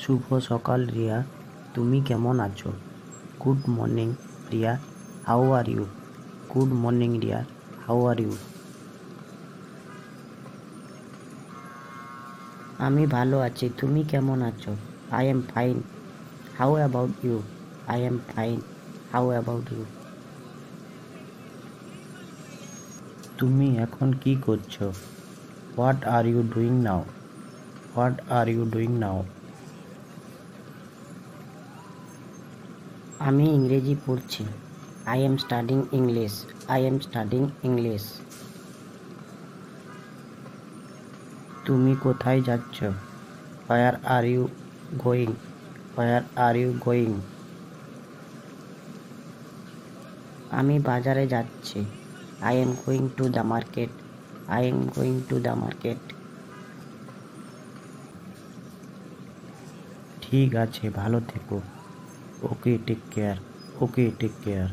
শুভ সকাল রিয়া, তুমি কেমন আছো? Good morning Riya, how are you? Good morning Riya, how are you? আমি ভালো আছি, তুমি কেমন আছো? I am fine, how about you? I am fine, how about you? তুমি এখন কি করছো? What are you doing now? What are you doing now? আমি ইংরেজি পড়ছি। I am studying English. I am studying English. তুমি কোথায় যাচ্ছ? Where are you going? Where are you going? আমি বাজারে যাচ্ছি। I am going to the market. I am going to the market. ঠিক আছে, ভালো থেকো। ওকে, টেক কেয়ার। ওকে, টেক কেয়ার।